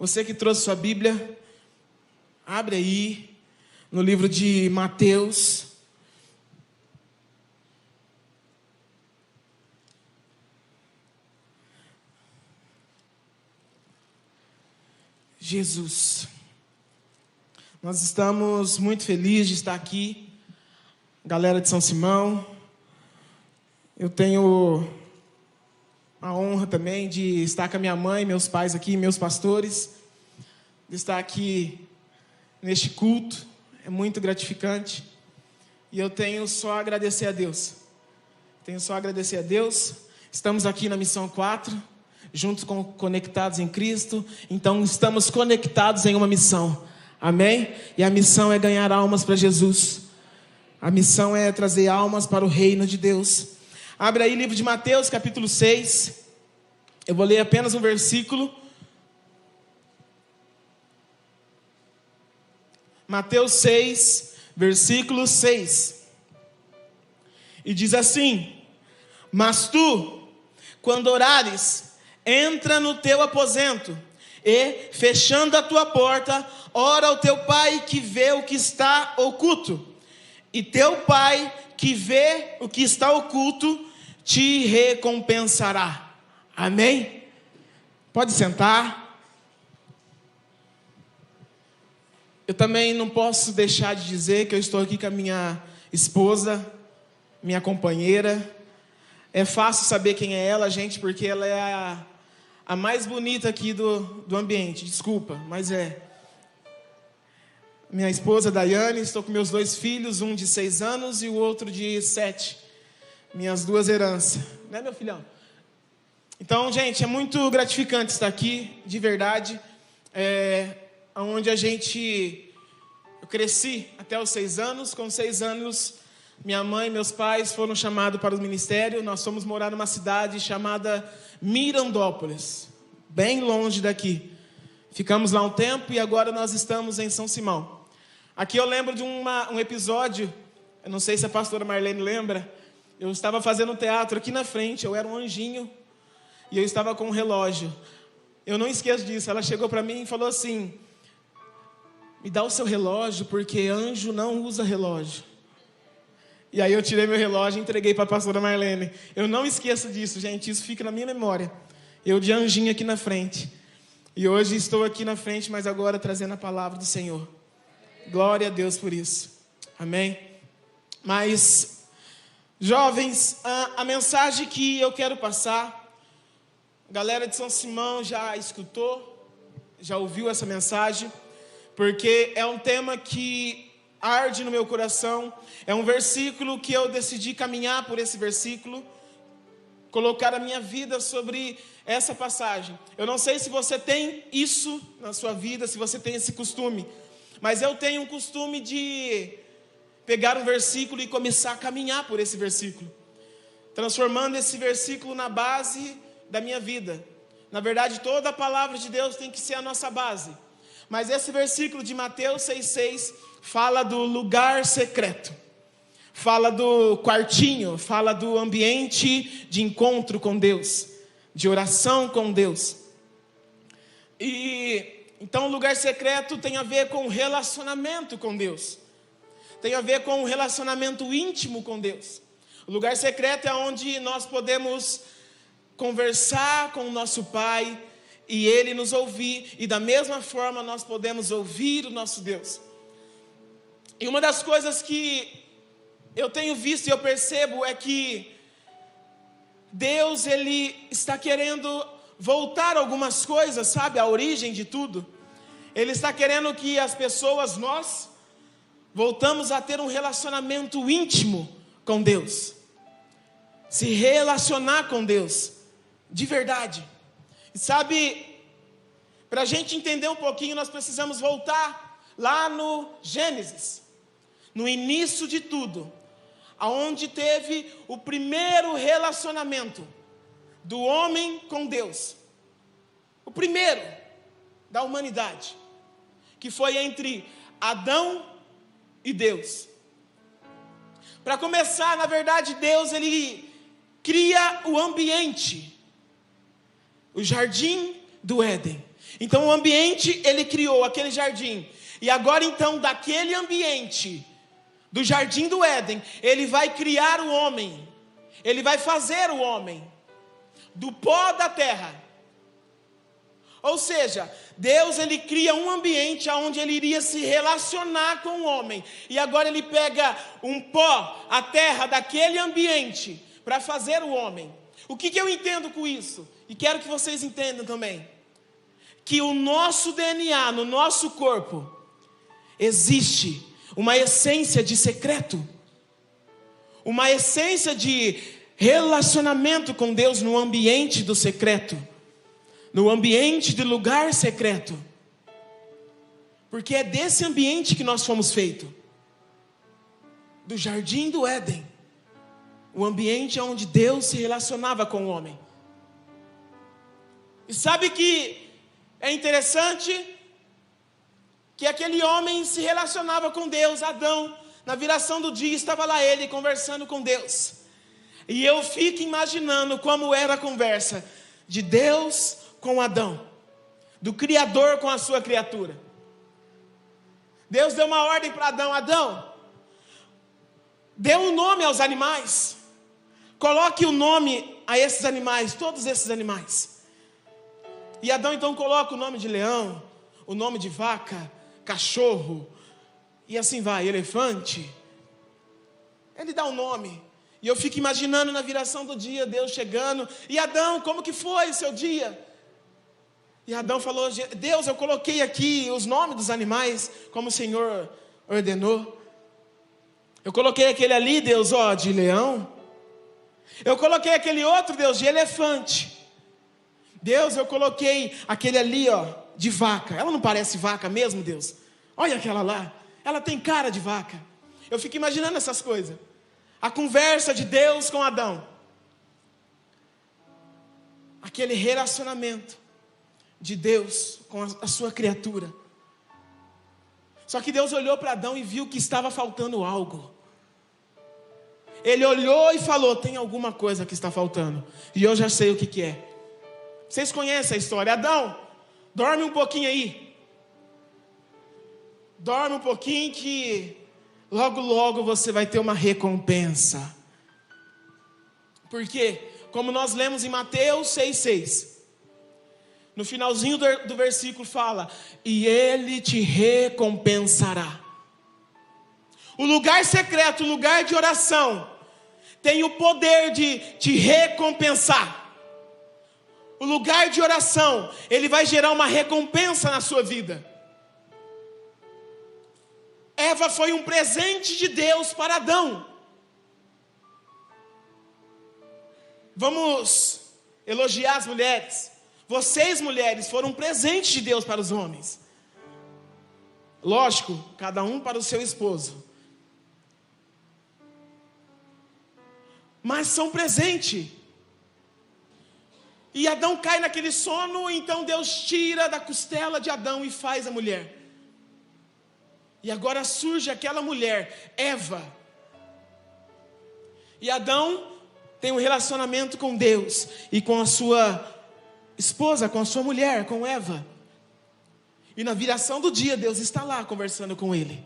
Você que trouxe sua Bíblia, abre aí no livro de Mateus. Jesus. Nós estamos muito felizes de estar aqui, galera de São Simão. Eu tenho a honra também de estar com a minha mãe, meus pais aqui, meus pastores, de estar aqui neste culto. É muito gratificante. E eu tenho só a agradecer a Deus. Estamos aqui na Missão 4, juntos com Conectados em Cristo. Então estamos conectados em uma missão. Amém? E a missão é ganhar almas para Jesus. A missão é trazer almas para o reino de Deus. Abre aí o livro de Mateus, capítulo 6. Eu vou ler apenas um versículo. Mateus 6, versículo 6. E diz assim: Mas tu, quando orares, entra no teu aposento, e, fechando a tua porta, ora ao teu pai que vê o que está oculto. E teu pai que vê o que está oculto te recompensará. Amém? Pode sentar. Eu também não posso deixar de dizer que eu estou aqui com a minha esposa, minha companheira. É fácil saber quem é ela, gente, porque ela é a mais bonita aqui do ambiente. Desculpa, mas é. Minha esposa, Daiane, estou com meus 2 filhos, um de 6 anos e o outro de 7. Minhas 2 heranças. Né, meu filhão? Então, gente, é muito gratificante estar aqui, de verdade. Onde eu cresci até os 6 anos. Com 6 anos, minha mãe e meus pais foram chamados para o ministério. Nós fomos morar numa cidade chamada Mirandópolis, bem longe daqui. Ficamos lá um tempo e agora nós estamos em São Simão. Aqui eu lembro de um episódio, eu não sei se a pastora Marlene lembra. Eu estava fazendo teatro aqui na frente, eu era um anjinho e eu estava com um relógio. Eu não esqueço disso. Ela chegou para mim e falou assim: me dá o seu relógio, porque anjo não usa relógio. E aí eu tirei meu relógio e entreguei para a pastora Marlene. Eu não esqueço disso, gente, isso fica na minha memória. Eu de anjinho aqui na frente. E hoje estou aqui na frente, mas agora trazendo a palavra do Senhor. Glória a Deus por isso. Amém? Mas, jovens, a mensagem que eu quero passar, a galera de São Simão já escutou, já ouviu essa mensagem, porque é um tema que arde no meu coração. É um versículo que eu decidi caminhar por esse versículo, colocar a minha vida sobre essa passagem. Eu não sei se você tem isso na sua vida, se você tem esse costume, mas eu tenho um costume de pegar um versículo e começar a caminhar por esse versículo, transformando esse versículo na base da minha vida. Na verdade, toda a palavra de Deus tem que ser a nossa base. Mas esse versículo de Mateus 6,6 fala do lugar secreto, fala do quartinho, fala do ambiente de encontro com Deus, de oração com Deus. E então o lugar secreto tem a ver com relacionamento com Deus, tem a ver com um relacionamento íntimo com Deus. O lugar secreto é onde nós podemos conversar com o nosso Pai e Ele nos ouvir, e da mesma forma nós podemos ouvir o nosso Deus. E uma das coisas que eu tenho visto e eu percebo é que Deus, Ele está querendo voltar algumas coisas, sabe? A origem de tudo. Ele está querendo que as pessoas, nós, voltamos a ter um relacionamento íntimo com Deus. Se relacionar com Deus, de verdade. E sabe, para a gente entender um pouquinho, nós precisamos voltar lá no Gênesis, no início de tudo, aonde teve o primeiro relacionamento do homem com Deus, o primeiro da humanidade, que foi entre Adão e Deus. Para começar, na verdade, Deus, Ele cria o ambiente, o jardim do Éden. Então o ambiente ele criou, aquele jardim. E agora então daquele ambiente, do jardim do Éden, ele vai criar o homem. Ele vai fazer o homem do pó da terra. Ou seja, Deus ele cria um ambiente onde ele iria se relacionar com o homem. E agora ele pega um pó, a terra daquele ambiente, para fazer o homem. O que eu entendo com isso? E quero que vocês entendam também. Que o nosso DNA, no nosso corpo, existe uma essência de secreto. Uma essência de relacionamento com Deus no ambiente do secreto. No ambiente do lugar secreto. Porque é desse ambiente que nós fomos feitos. Do jardim do Éden. O ambiente onde Deus se relacionava com o homem. E sabe que é interessante que aquele homem se relacionava com Deus, Adão. Na viração do dia estava lá ele conversando com Deus. E eu fico imaginando como era a conversa de Deus com Adão, do Criador com a sua criatura. Deus deu uma ordem para Adão: Adão, dê um nome aos animais, coloque o nome a esses animais, todos esses animais. E Adão então coloca o nome de leão, o nome de vaca, cachorro, e assim vai, elefante. Ele dá um nome. E eu fico imaginando na viração do dia, Deus chegando: e Adão, como que foi o seu dia? E Adão falou: Deus, eu coloquei aqui os nomes dos animais, como o Senhor ordenou. Eu coloquei aquele ali, Deus, de leão. Eu coloquei aquele outro, Deus, de elefante. Deus, eu coloquei aquele ali, de vaca. Ela não parece vaca mesmo, Deus? Olha aquela lá, ela tem cara de vaca. Eu fico imaginando essas coisas. A conversa de Deus com Adão. Aquele relacionamento de Deus com a sua criatura. Só que Deus olhou para Adão e viu que estava faltando algo. Ele olhou e falou: tem alguma coisa que está faltando. E eu já sei o que é. Vocês conhecem a história. Adão, dorme um pouquinho aí. Dorme um pouquinho que logo logo você vai ter uma recompensa. Por quê? Como nós lemos em Mateus 6,6. No finalzinho do versículo fala: e ele te recompensará. O lugar secreto, o lugar de oração, tem o poder de te recompensar. O lugar de oração, ele vai gerar uma recompensa na sua vida. Eva foi um presente de Deus para Adão. Vamos elogiar as mulheres. Vocês, mulheres, foram um presente de Deus para os homens. Lógico, cada um para o seu esposo. Mas são presente. E Adão cai naquele sono, então Deus tira da costela de Adão e faz a mulher. E agora surge aquela mulher, Eva. E Adão tem um relacionamento com Deus e com a sua esposa, com a sua mulher, com Eva. E na viração do dia, Deus está lá conversando com ele.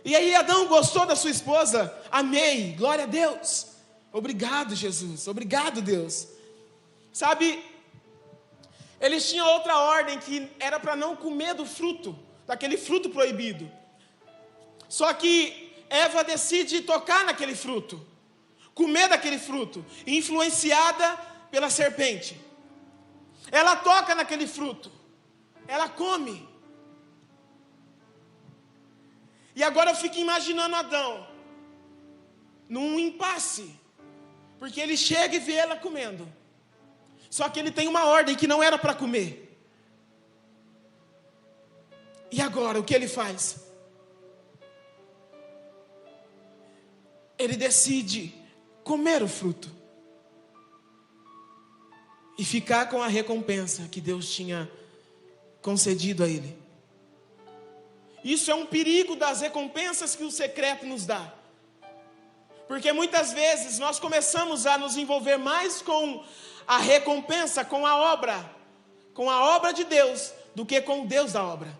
E aí Adão gostou da sua esposa? Amei, glória a Deus. Obrigado, Jesus, obrigado, Deus. Sabe, eles tinham outra ordem que era para não comer do fruto, daquele fruto proibido. Só que Eva decide tocar naquele fruto, comer daquele fruto, influenciada pela serpente. Ela toca naquele fruto, ela come. E agora eu fico imaginando Adão num impasse, porque ele chega e vê ela comendo. Só que ele tem uma ordem que não era para comer. E agora, o que ele faz? Ele decide comer o fruto e ficar com a recompensa que Deus tinha concedido a ele. Isso é um perigo das recompensas que o secreto nos dá. Porque muitas vezes nós começamos a nos envolver mais com a recompensa, com a obra, com a obra de Deus do que com o Deus da obra.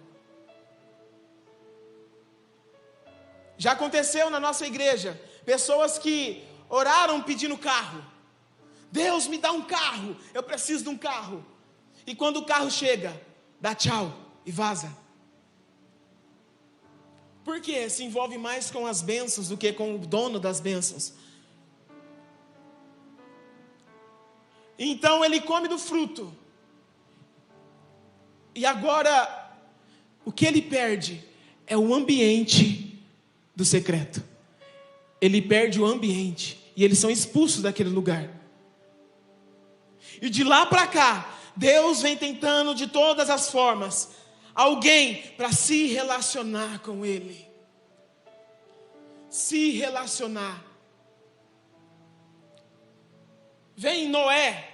Já aconteceu na nossa igreja, pessoas que oraram pedindo carro. Deus, me dá um carro, eu preciso de um carro. E quando o carro chega, dá tchau e vaza. Por quê? Se envolve mais com as bênçãos do que com o dono das bênçãos. Então ele come do fruto. E agora, o que ele perde é o ambiente do secreto. Ele perde o ambiente. E eles são expulsos daquele lugar. E de lá para cá, Deus vem tentando de todas as formas alguém para se relacionar com Ele. Se relacionar. Vem Noé,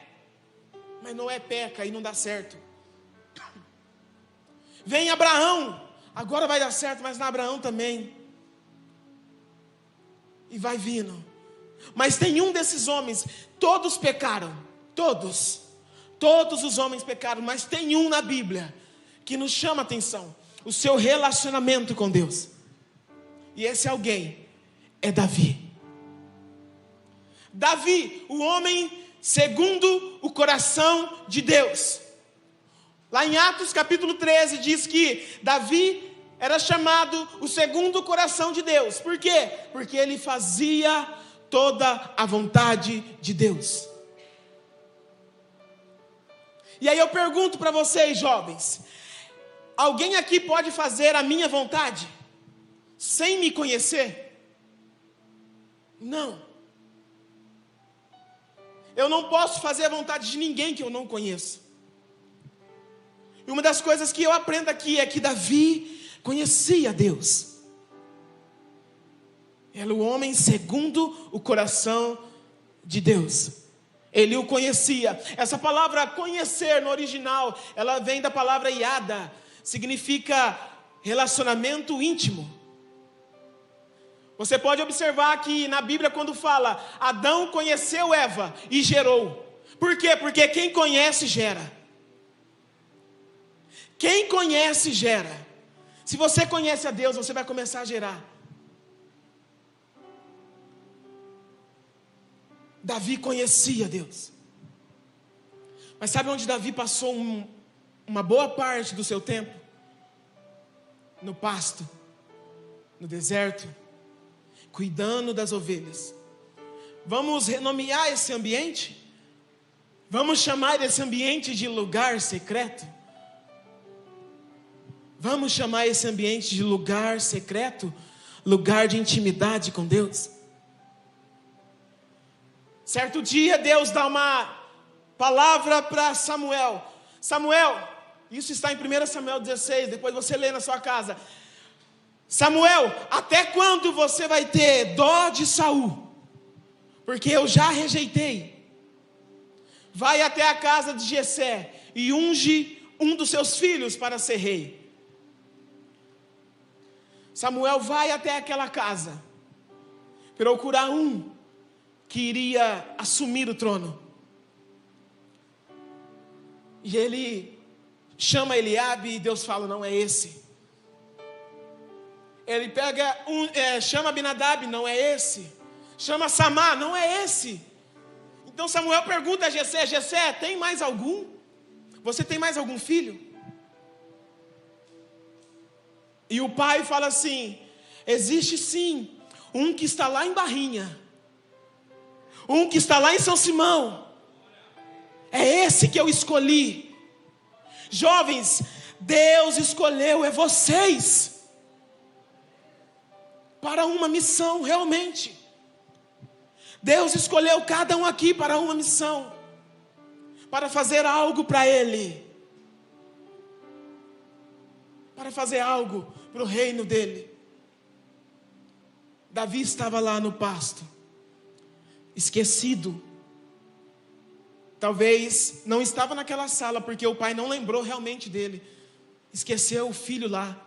mas Noé peca e não dá certo. Vem Abraão, agora vai dar certo, mas na Abraão também. E vai vindo. Mas tem um desses homens, todos pecaram, todos os homens pecaram, mas tem um na Bíblia que nos chama a atenção, o seu relacionamento com Deus. E esse alguém é Davi. Davi, o homem segundo o coração de Deus. Lá em Atos capítulo 13 diz que Davi era chamado o segundo coração de Deus. Por quê? Porque ele fazia toda a vontade de Deus. E aí eu pergunto para vocês, jovens, alguém aqui pode fazer a minha vontade sem me conhecer? Não. Eu não posso fazer a vontade de ninguém que eu não conheço. E uma das coisas que eu aprendo aqui é que Davi conhecia Deus. Era o homem segundo o coração de Deus. Ele o conhecia. Essa palavra conhecer no original, ela vem da palavra iada, significa relacionamento íntimo. Você pode observar que na Bíblia quando fala Adão conheceu Eva e gerou. Por quê? Porque quem conhece gera. Quem conhece gera. Se você conhece a Deus, você vai começar a gerar. Davi conhecia Deus. Mas sabe onde Davi passou uma boa parte do seu tempo? No pasto, no deserto, cuidando das ovelhas. Vamos renomear esse ambiente? Vamos chamar esse ambiente de lugar secreto? Vamos chamar esse ambiente de lugar secreto? Lugar de intimidade com Deus? Certo dia Deus dá uma palavra para Samuel. Samuel, isso está em 1 Samuel 16, depois você lê na sua casa. Samuel, até quando você vai ter dó de Saul? Porque eu já rejeitei. Vai até a casa de Jessé e unge um dos seus filhos para ser rei. Samuel vai até aquela casa, procurar um que iria assumir o trono. E ele chama Eliabe e Deus fala, não é esse. Ele pega chama Abinadab, não é esse. Chama Samar, não é esse. Então Samuel pergunta a Jessé, Jessé, tem mais algum? Você tem mais algum filho? E o pai fala assim, existe sim, um que está lá em Barrinha. Um que está lá em São Simão. É esse que eu escolhi. Jovens, Deus escolheu é vocês para uma missão realmente. Deus escolheu cada um aqui para uma missão, para fazer algo para Ele, para fazer algo para o reino dEle. Davi estava lá no pasto, esquecido. Talvez não estava naquela sala, porque o pai não lembrou realmente dele. Esqueceu o filho lá.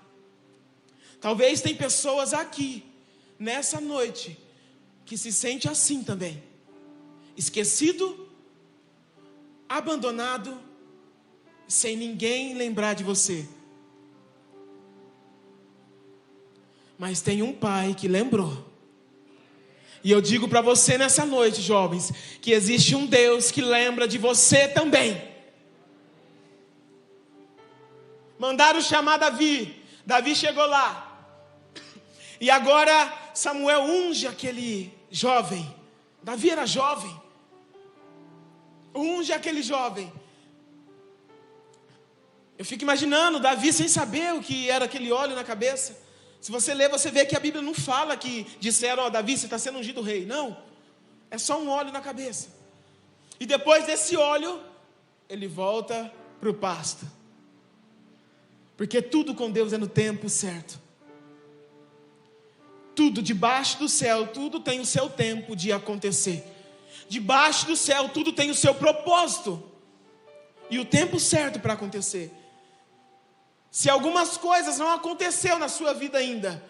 Talvez tem pessoas aqui, nessa noite, que se sente assim também. Esquecido, abandonado, sem ninguém lembrar de você. Mas tem um pai que lembrou. E eu digo para você nessa noite, jovens, que existe um Deus que lembra de você também. Mandaram chamar Davi. Davi chegou lá. E agora Samuel unge aquele jovem. Davi era jovem. Unge aquele jovem. Eu fico imaginando Davi sem saber o que era aquele óleo na cabeça. Se você ler, você vê que a Bíblia não fala que disseram, Davi, você está sendo ungido rei. Não, é só um óleo na cabeça. E depois desse óleo, ele volta para o pasto. Porque tudo com Deus é no tempo certo. Tudo debaixo do céu, tudo tem o seu tempo de acontecer. Debaixo do céu, tudo tem o seu propósito. E o tempo certo para acontecer. Se algumas coisas não aconteceu na sua vida ainda,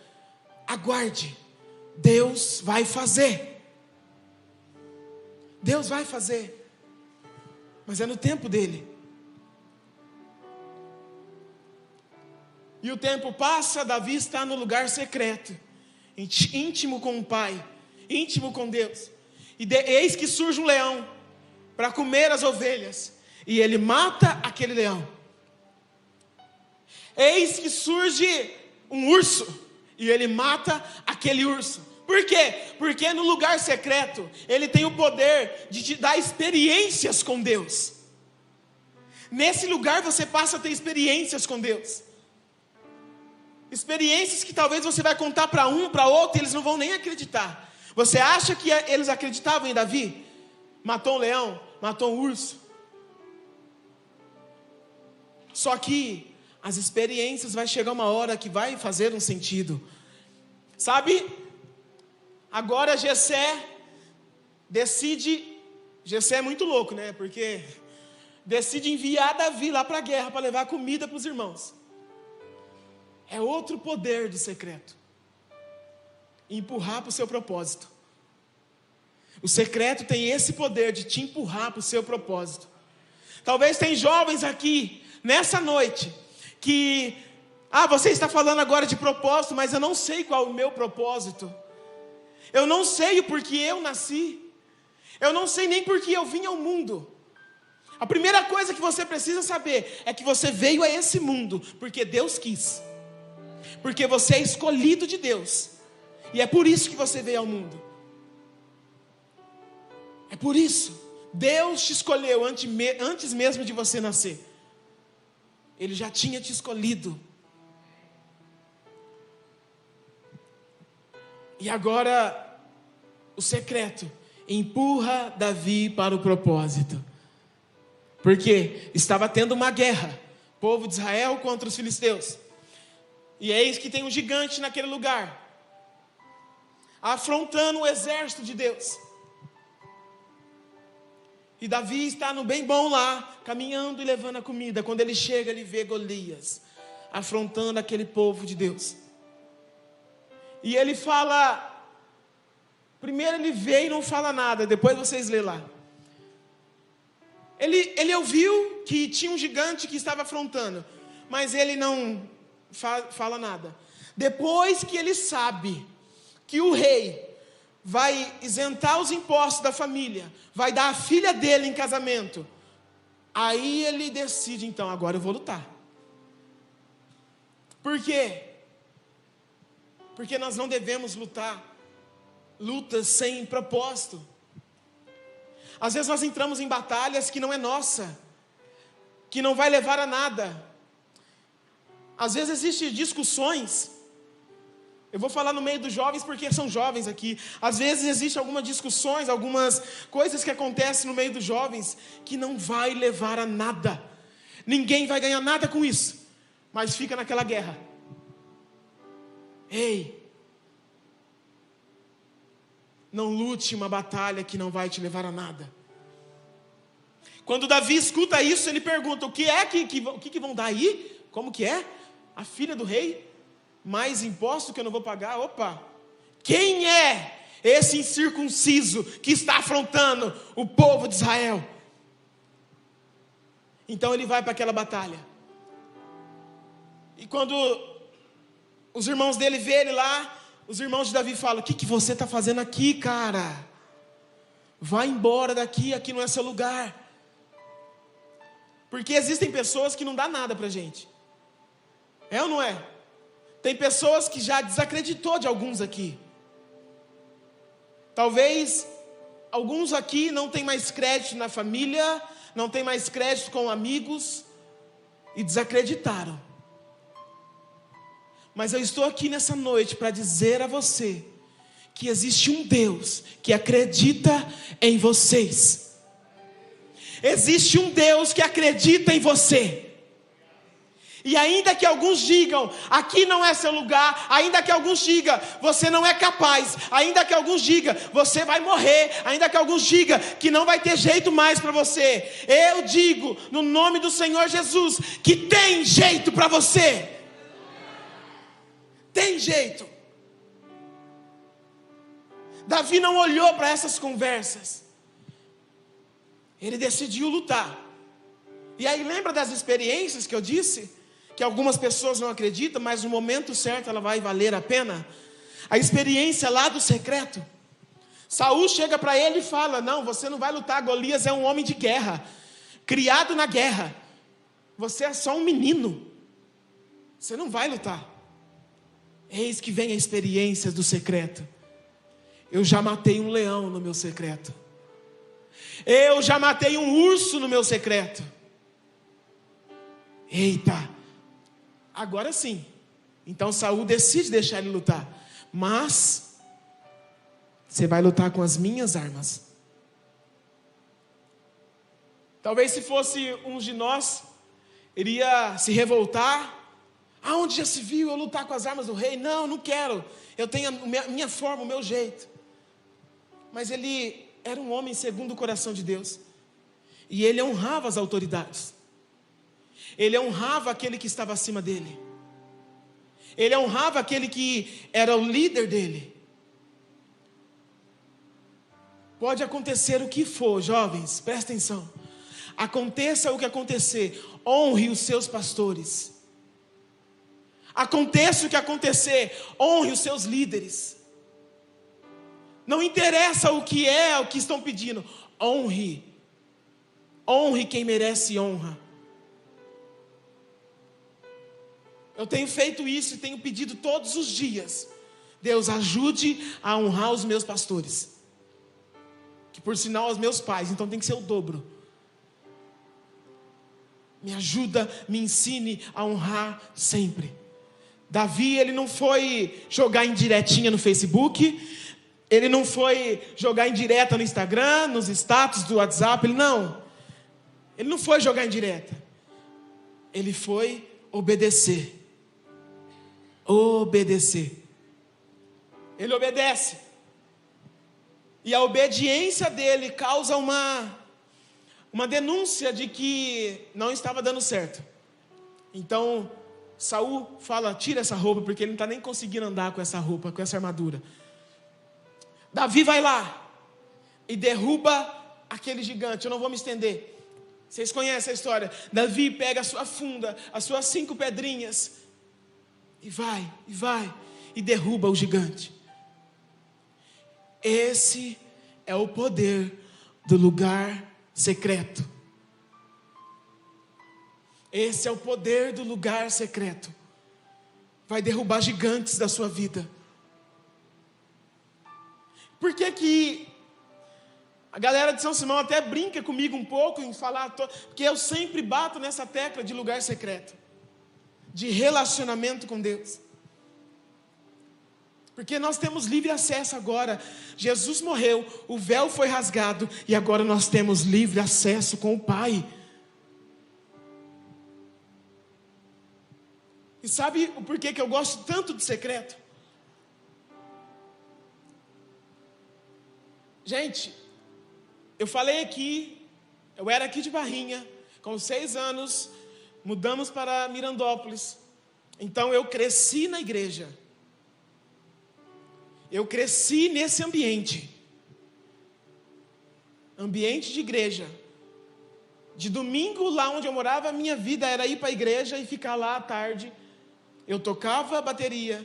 aguarde. Deus vai fazer. Deus vai fazer. Mas é no tempo dele. E o tempo passa, Davi está no lugar secreto, íntimo com o Pai, íntimo com Deus. E eis que surge um leão para comer as ovelhas. E ele mata aquele leão. Eis que surge um urso, e ele mata aquele urso. Por quê? Porque no lugar secreto, ele tem o poder de te dar experiências com Deus. Nesse lugar você passa a ter experiências com Deus. Experiências que talvez você vai contar para um, para outro, e eles não vão nem acreditar. Você acha que eles acreditavam em Davi? Matou um leão, matou um urso. Só que as experiências vai chegar uma hora que vai fazer um sentido. Sabe? Agora Jessé decide. Jessé é muito louco, né? Porque decide enviar Davi lá para a guerra para levar comida para os irmãos. É outro poder do secreto. Empurrar para o seu propósito. O secreto tem esse poder de te empurrar para o seu propósito. Talvez tem jovens aqui nessa noite que, você está falando agora de propósito, mas eu não sei qual é o meu propósito. Eu não sei o porquê eu nasci. Eu não sei nem porquê eu vim ao mundo. A primeira coisa que você precisa saber é que você veio a esse mundo porque Deus quis. Porque você é escolhido de Deus. E é por isso que você veio ao mundo. É por isso. Deus te escolheu antes mesmo de você nascer. Ele já tinha te escolhido. E agora, o secreto empurra Davi para o propósito. Porque estava tendo uma guerra. Povo de Israel contra os filisteus. E eis que tem um gigante naquele lugar. Afrontando o exército de Deus. E Davi está no bem bom lá, caminhando e levando a comida. Quando ele chega, ele vê Golias afrontando aquele povo de Deus. E ele fala, primeiro ele vê e não fala nada, depois vocês lêem lá. Ele ouviu que tinha um gigante que estava afrontando, mas ele não fala nada. Depois que ele sabe que o rei vai isentar os impostos da família, vai dar a filha dele em casamento, aí ele decide, então, agora eu vou lutar. Por quê? Porque nós não devemos lutar lutas sem propósito. Às vezes nós entramos em batalhas que não é nossa, que não vai levar a nada. Às vezes existem discussões. Eu vou falar no meio dos jovens porque são jovens aqui. Às vezes existem algumas discussões, algumas coisas que acontecem no meio dos jovens que não vai levar a nada. Ninguém vai ganhar nada com isso, mas fica naquela guerra. Ei, não lute uma batalha que não vai te levar a nada. Quando Davi escuta isso, ele pergunta, o que é que vão dar aí? Como que é? A filha do rei? Mais imposto que eu não vou pagar? Opa! Quem é esse incircunciso que está afrontando o povo de Israel? Então ele vai para aquela batalha. E quando os irmãos dele vê ele lá, os irmãos de Davi falam: o que você está fazendo aqui, cara? Vai embora daqui, aqui não é seu lugar. Porque existem pessoas que não dá nada para a gente. É ou não é? Tem pessoas que já desacreditou de alguns aqui. Talvez alguns aqui não tem mais crédito na família, não tem mais crédito com amigos, e desacreditaram. Mas eu estou aqui nessa noite para dizer a você que existe um Deus que acredita em vocês. Existe um Deus que acredita em você. E ainda que alguns digam: aqui não é seu lugar, ainda que alguns digam: você não é capaz, ainda que alguns digam: você vai morrer, ainda que alguns digam que não vai ter jeito mais para você, eu digo, no nome do Senhor Jesus, que tem jeito para você. Tem jeito. Davi não olhou para essas conversas. Ele decidiu lutar. E aí lembra das experiências que eu disse? Que algumas pessoas não acreditam, mas no momento certo ela vai valer a pena. A experiência lá do secreto. Saul chega para ele e fala: não, você não vai lutar, Golias é um homem de guerra, criado na guerra. Você é só um menino, você não vai lutar. Eis que vem a experiência do secreto. Eu já matei um leão no meu secreto. Eu já matei um urso no meu secreto. Eita, agora sim. Então Saul decide deixar ele lutar. Mas você vai lutar com as minhas armas. Talvez se fosse uns de nós, iria se revoltar. Aonde já se viu eu lutar com as armas do rei? Não, não quero. Eu tenho a minha forma, o meu jeito. Mas ele era um homem segundo o coração de Deus. E ele honrava as autoridades. Ele honrava aquele que estava acima dele. Ele honrava aquele que era o líder dele. Pode acontecer o que for, jovens, presta atenção. Aconteça o que acontecer, honre os seus pastores. Aconteça o que acontecer, honre os seus líderes. Não interessa o que é, o que estão pedindo, honre. Honre quem merece honra. Eu tenho feito isso e tenho pedido todos os dias: Deus, ajude a honrar os meus pastores, que por sinal os meus pais, então tem que ser o dobro. Me ajuda, me ensine a honrar sempre. Davi, ele não foi jogar indiretinha no Facebook, ele não foi jogar indireta no Instagram, nos status do WhatsApp, ele não foi jogar indireta, ele foi obedecer. Obedecer. Ele obedece. E a obediência dele causa uma denúncia de que não estava dando certo. Então Saul fala: tira essa roupa, porque ele não está nem conseguindo andar com essa roupa, com essa armadura. Davi vai lá e derruba aquele gigante. Eu não vou me estender, vocês conhecem a história. Davi pega a sua funda, as suas 5 pedrinhas, e vai, e derruba o gigante. Esse é o poder do lugar secreto. Esse é o poder do lugar secreto. Vai derrubar gigantes da sua vida. Por que a galera de São Simão até brinca comigo um pouco em falar, porque eu sempre bato nessa tecla de lugar secreto, de relacionamento com Deus. Porque nós temos livre acesso agora. Jesus morreu, o véu foi rasgado, e agora nós temos livre acesso com o Pai. E sabe o porquê que eu gosto tanto do secreto? Gente, eu falei aqui, eu era aqui de Barrinha, com 6 anos, mudamos para Mirandópolis. Então eu cresci na igreja. Eu cresci nesse ambiente de igreja, De domingo, lá onde eu morava, a minha vida era ir para a igreja e ficar lá à tarde. Eu tocava bateria,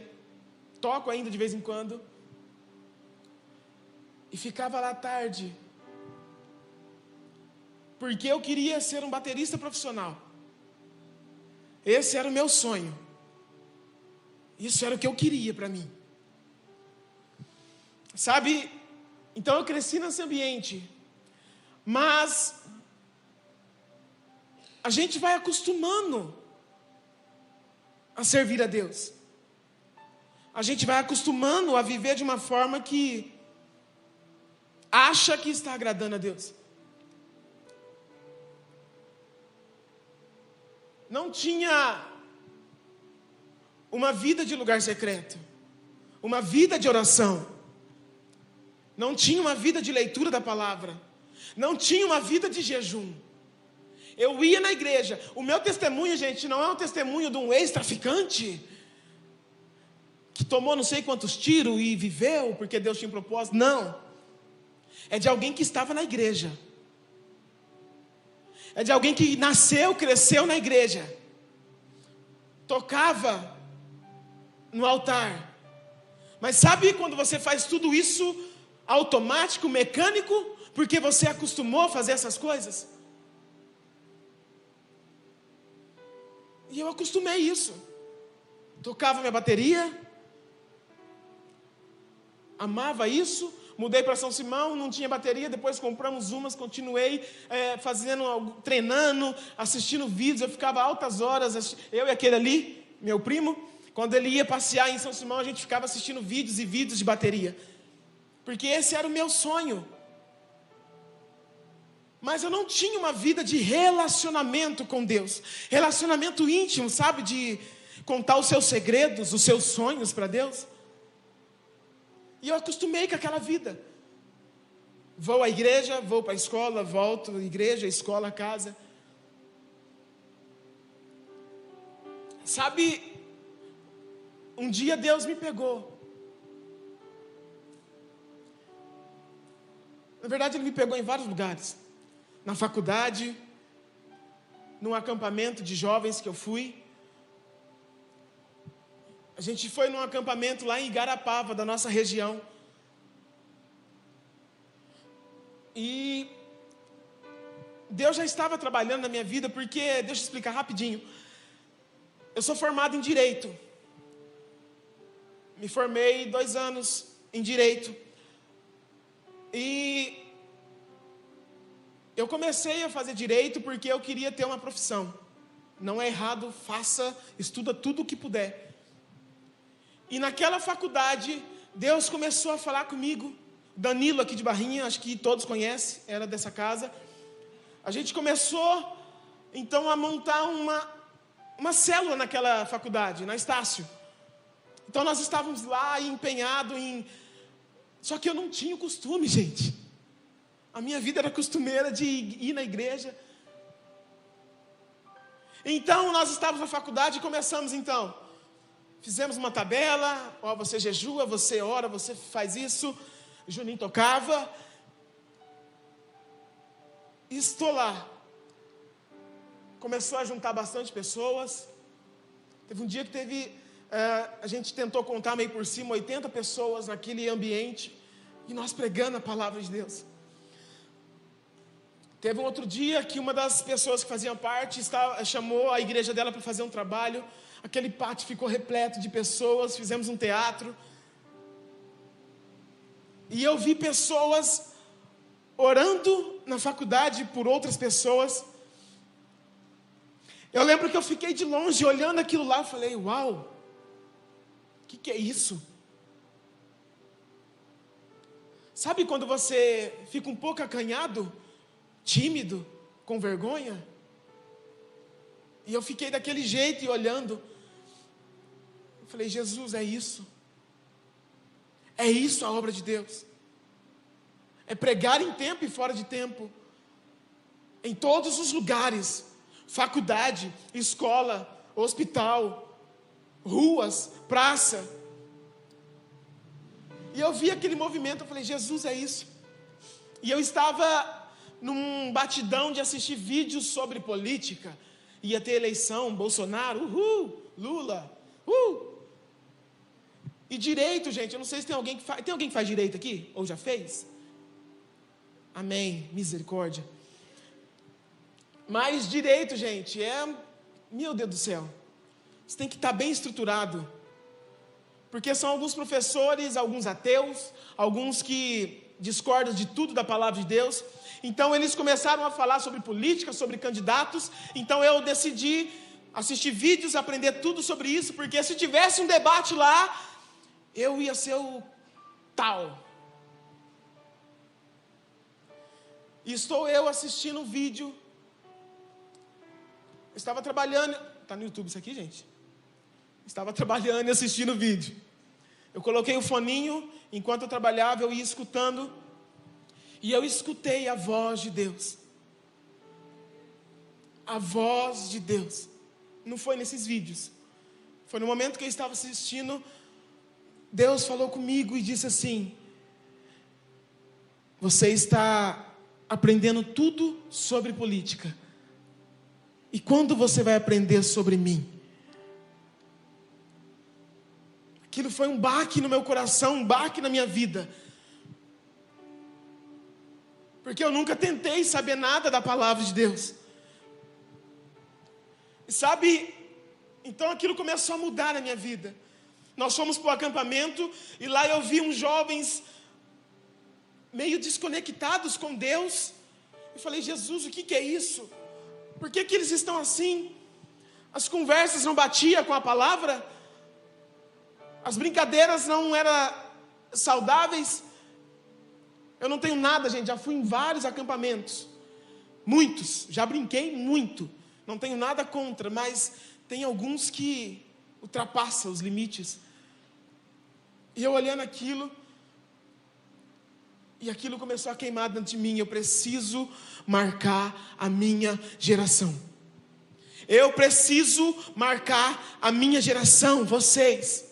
toco ainda de vez em quando, e ficava lá à tarde, porque eu queria ser um baterista profissional. Esse era o meu sonho. Isso era o que eu queria para mim. Sabe? Então eu cresci nesse ambiente. Mas a gente vai acostumando a servir a Deus. A gente vai acostumando a viver de uma forma que acha que está agradando a Deus. Não tinha uma vida de lugar secreto, uma vida de oração, não tinha uma vida de leitura da palavra, não tinha uma vida de jejum. Eu ia na igreja. O meu testemunho, gente, não é um testemunho de um ex-traficante que tomou não sei quantos tiros e viveu porque Deus tinha um propósito. Não. É de alguém que estava na igreja. É de alguém que nasceu, cresceu na igreja. Tocava no altar. Mas sabe quando você faz tudo isso automático, mecânico, porque você acostumou a fazer essas coisas? E eu acostumei isso. Tocava minha bateria, amava isso. Mudei para São Simão, não tinha bateria. Depois compramos umas, continuei treinando, assistindo vídeos. Eu ficava altas horas, eu e aquele ali, meu primo. Quando ele ia passear em São Simão, a gente ficava assistindo vídeos e vídeos de bateria, porque esse era o meu sonho. Mas eu não tinha uma vida de relacionamento com Deus, relacionamento íntimo, sabe, de contar os seus segredos, os seus sonhos para Deus. E eu acostumei com aquela vida. Vou à igreja, vou para a escola, volto, igreja, escola, casa. Sabe, um dia Deus me pegou. Na verdade, Ele me pegou em vários lugares. Na faculdade, num acampamento de jovens que eu fui. A gente foi num acampamento lá em Igarapava, da nossa região. E Deus já estava trabalhando na minha vida, porque, deixa eu explicar rapidinho. Eu sou formado em Direito. Me formei 2 anos em Direito. E eu comecei a fazer Direito porque eu queria ter uma profissão. Não é errado, faça, estuda tudo o que puder. E naquela faculdade, Deus começou a falar comigo. Danilo aqui de Barrinha, acho que todos conhecem, era dessa casa. A gente começou, então, a montar uma célula naquela faculdade, na Estácio. Então nós estávamos lá empenhados em... Só que eu não tinha o costume, gente. A minha vida era costumeira de ir na igreja. Então nós estávamos na faculdade e começamos então. Fizemos uma tabela, ó, você jejua, você ora, você faz isso. Juninho tocava. E estou lá. Começou a juntar bastante pessoas. Teve um dia que a gente tentou contar meio por cima, 80 pessoas naquele ambiente, e nós pregando a palavra de Deus. Teve um outro dia que uma das pessoas que faziam parte chamou a igreja dela para fazer um trabalho. Aquele pátio ficou repleto de pessoas, fizemos um teatro. E eu vi pessoas orando na faculdade por outras pessoas. Eu lembro que eu fiquei de longe olhando aquilo lá, e falei, uau, o que é isso? Sabe quando você fica um pouco acanhado, tímido, com vergonha? E eu fiquei daquele jeito e olhando. Eu falei, Jesus, é isso. É isso a obra de Deus. É pregar em tempo e fora de tempo. Em todos os lugares. Faculdade, escola, hospital, ruas, praça. E eu vi aquele movimento, eu falei, Jesus, é isso. E eu estava num batidão de assistir vídeos sobre política. Ia ter eleição, Bolsonaro, Lula, E direito, gente, eu não sei se tem alguém que faz. Tem alguém que faz direito aqui? Ou já fez? Amém, misericórdia. Mas direito, gente, meu Deus do céu, você tem que estar bem estruturado. Porque são alguns professores, alguns ateus, alguns que discordam de tudo da palavra de Deus. Então eles começaram a falar sobre política, sobre candidatos. Então eu decidi assistir vídeos, aprender tudo sobre isso, porque se tivesse um debate lá, eu ia ser o tal. E estou eu assistindo um vídeo. Eu estava trabalhando. Está no YouTube isso aqui, gente? Estava trabalhando e assistindo o vídeo. Eu coloquei o foninho, enquanto eu trabalhava, eu ia escutando. E eu escutei a voz de Deus. A voz de Deus. Não foi nesses vídeos. Foi no momento que eu estava assistindo. Deus falou comigo e disse assim: você está aprendendo tudo sobre política. E quando você vai aprender sobre mim? Aquilo foi um baque no meu coração, um baque na minha vida. Porque eu nunca tentei saber nada da palavra de Deus. E sabe, então aquilo começou a mudar na minha vida. Nós fomos para o acampamento e lá eu vi uns jovens meio desconectados com Deus. Eu falei: Jesus, o que é isso? Por que eles estão assim? As conversas não batiam com a palavra? As brincadeiras não eram saudáveis? Eu não tenho nada, gente, já fui em vários acampamentos. Muitos, já brinquei muito. Não tenho nada contra, mas tem alguns que ultrapassam os limites. E eu olhando aquilo, e aquilo começou a queimar dentro de mim. Eu preciso marcar a minha geração. Eu preciso marcar a minha geração, vocês.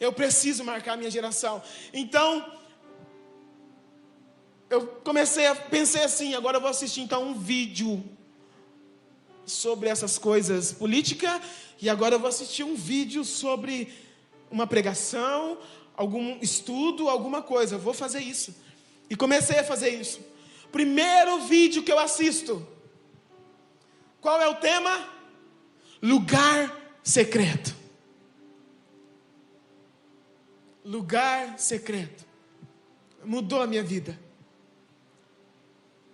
Eu preciso marcar a minha geração. Então, eu pensei assim: agora eu vou assistir então um vídeo sobre essas coisas política, e agora eu vou assistir um vídeo sobre uma pregação, algum estudo, alguma coisa. Eu vou fazer isso. E comecei a fazer isso. Primeiro vídeo que eu assisto. Qual é o tema? Lugar secreto. Lugar secreto. Mudou a minha vida.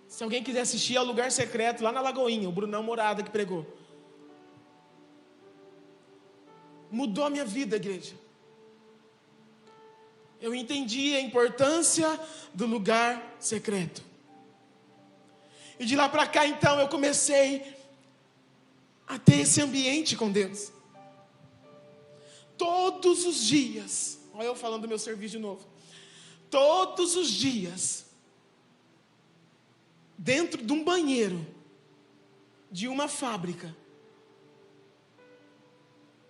Se alguém quiser assistir ao Lugar Secreto, lá na Lagoinha, o Brunão Morada que pregou. Mudou a minha vida, igreja. Eu entendi a importância do lugar secreto. E de lá para cá, então, eu comecei a ter esse ambiente com Deus. Todos os dias. Olha eu falando do meu serviço de novo. Todos os dias, dentro de um banheiro de uma fábrica,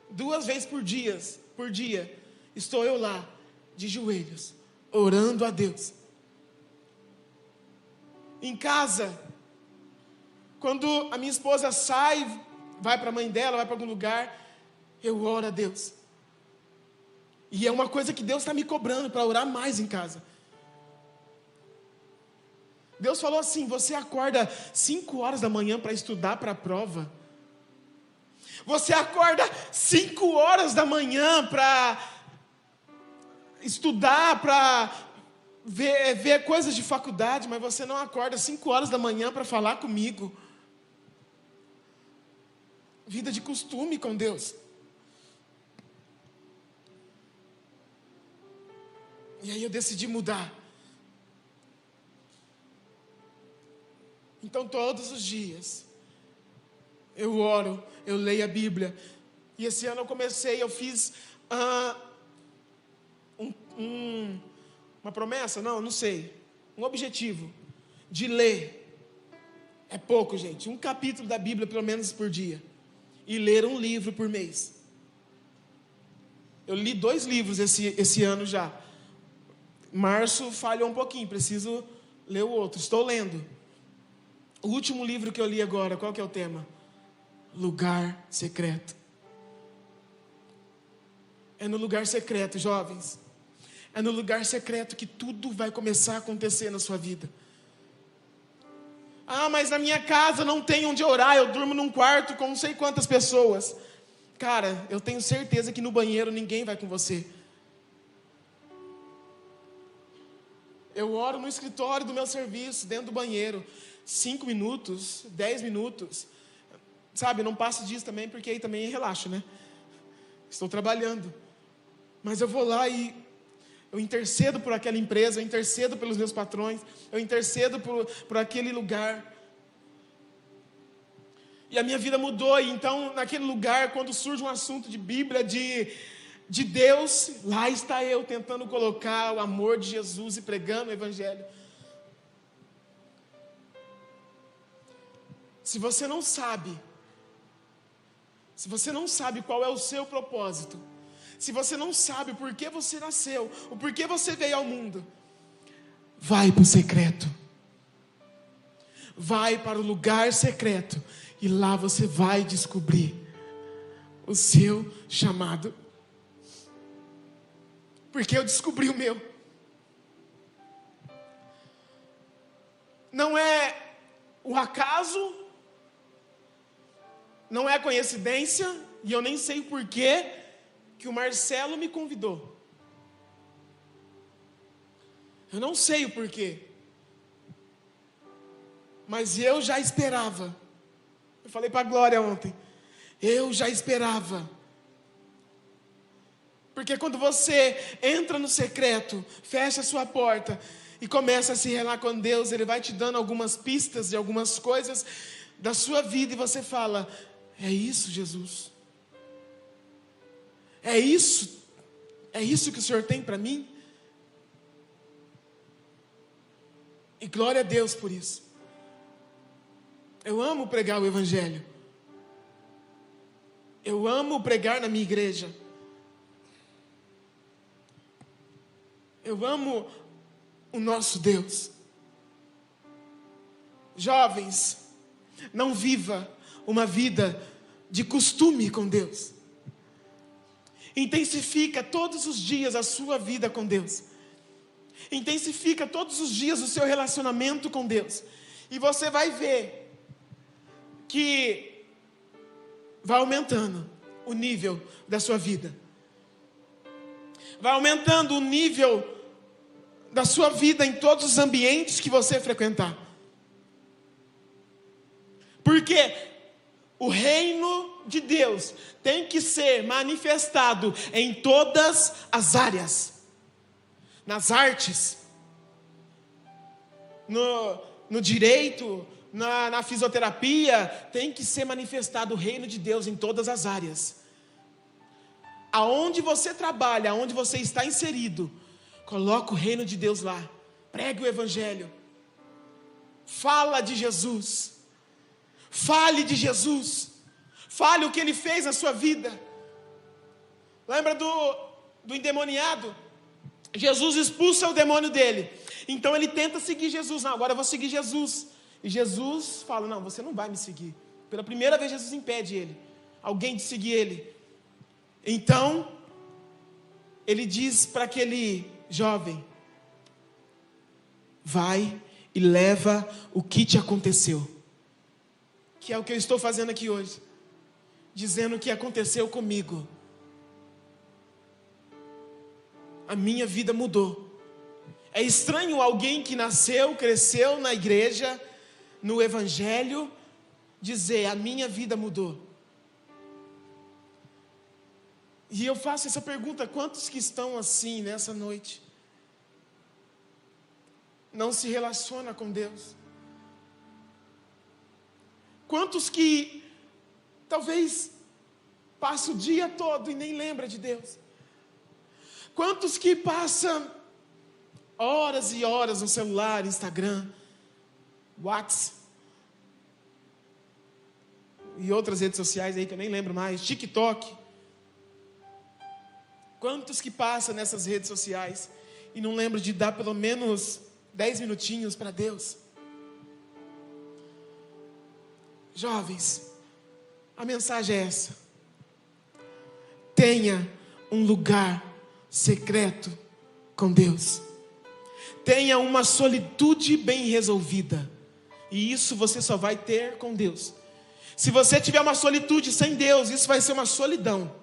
2 vezes por dia, estou eu lá, de joelhos, orando a Deus. Em casa, quando a minha esposa sai, vai para a mãe dela, vai para algum lugar, eu oro a Deus. E é uma coisa que Deus está me cobrando para orar mais em casa. Deus falou assim: você acorda 5 horas da manhã para estudar para a prova. Você acorda 5 horas da manhã para estudar, para ver coisas de faculdade, mas você não acorda 5 horas da manhã para falar comigo. Vida de costume com Deus. E aí eu decidi mudar. Então todos os dias eu oro, eu leio a Bíblia. E esse ano eu fiz uma promessa, não sei, um objetivo de ler. É pouco, gente, um capítulo da Bíblia pelo menos por dia. E ler um livro por mês. Eu li 2 livros esse ano já. Março falhou um pouquinho, preciso ler o outro. Estou lendo. O último livro que eu li agora, qual que é o tema? Lugar secreto. É no lugar secreto, jovens. É no lugar secreto que tudo vai começar a acontecer na sua vida. Ah, mas na minha casa não tem onde orar, eu durmo num quarto com não sei quantas pessoas. Cara, eu tenho certeza que no banheiro ninguém vai com você. Eu oro no escritório do meu serviço, dentro do banheiro. 5 minutos, 10 minutos. Sabe, eu não passo disso também, porque aí também relaxo, né? Estou trabalhando. Mas eu vou lá e eu intercedo por aquela empresa, eu intercedo pelos meus patrões, eu intercedo por aquele lugar. E a minha vida mudou, e então naquele lugar, quando surge um assunto de Bíblia, de Deus, lá está eu tentando colocar o amor de Jesus e pregando o Evangelho. Se você não sabe qual é o seu propósito, se você não sabe o porquê você nasceu, o porquê você veio ao mundo, vai para o secreto. Vai para o lugar secreto e lá você vai descobrir o seu chamado. Porque eu descobri o meu. Não é o acaso, não é coincidência, e eu nem sei o porquê que o Marcelo me convidou. Eu não sei o porquê. Mas eu já esperava. Eu falei para a Glória ontem. Eu já esperava. Porque quando você entra no secreto, fecha a sua porta e começa a se relacionar com Deus, Ele vai te dando algumas pistas de algumas coisas da sua vida e você fala: é isso, Jesus? É isso que o Senhor tem para mim? E glória a Deus por isso. Eu amo pregar o Evangelho. Eu amo pregar na minha igreja. Eu amo o nosso Deus. Jovens, não viva uma vida de costume com Deus. Intensifica todos os dias a sua vida com Deus. Intensifica todos os dias o seu relacionamento com Deus. E você vai ver que vai aumentando o nível da sua vida. Vai aumentando o nível da sua vida em todos os ambientes que você frequentar. Porque o reino de Deus tem que ser manifestado em todas as áreas. Nas artes, no direito, na fisioterapia, tem que ser manifestado o reino de Deus em todas as áreas. Aonde você trabalha, aonde você está inserido, coloca o reino de Deus lá. Pregue o Evangelho. Fala de Jesus. Fale de Jesus. Fale o que Ele fez na sua vida. Lembra do endemoniado? Jesus expulsa o demônio dele. Então ele tenta seguir Jesus. Não, agora eu vou seguir Jesus. E Jesus fala: não, você não vai me seguir. Pela primeira vez Jesus impede alguém de seguir ele. Então ele diz para aquele jovem: vai e leva o que te aconteceu. Que é o que eu estou fazendo aqui hoje, dizendo o que aconteceu comigo. A minha vida mudou. É estranho alguém que nasceu, cresceu na igreja, no Evangelho, dizer: a minha vida mudou. E eu faço essa pergunta: quantos que estão assim nessa noite? Não se relaciona com Deus? Quantos que talvez passa o dia todo e nem lembra de Deus? Quantos que passam horas e horas no celular, Instagram, WhatsApp e outras redes sociais aí que eu nem lembro mais, TikTok? Quantos que passam nessas redes sociais e não lembram de dar pelo menos 10 minutinhos para Deus. Jovens, a mensagem é essa: tenha um lugar secreto com Deus. Tenha uma solitude bem resolvida. E isso você só vai ter com Deus. Se você tiver uma solitude sem Deus, isso vai ser uma solidão.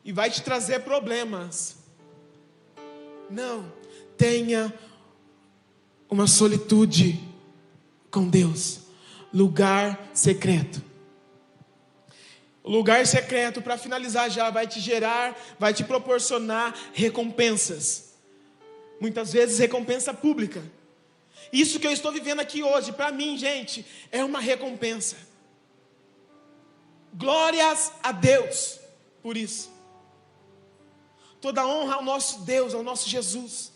E vai te trazer problemas. Não, tenha uma solitude com Deus. Lugar secreto. O lugar secreto, para finalizar já, vai te gerar, vai te proporcionar recompensas. Muitas vezes recompensa pública. Isso que eu estou vivendo aqui hoje, para mim, gente, é uma recompensa. Glórias a Deus por isso. Toda honra ao nosso Deus, ao nosso Jesus.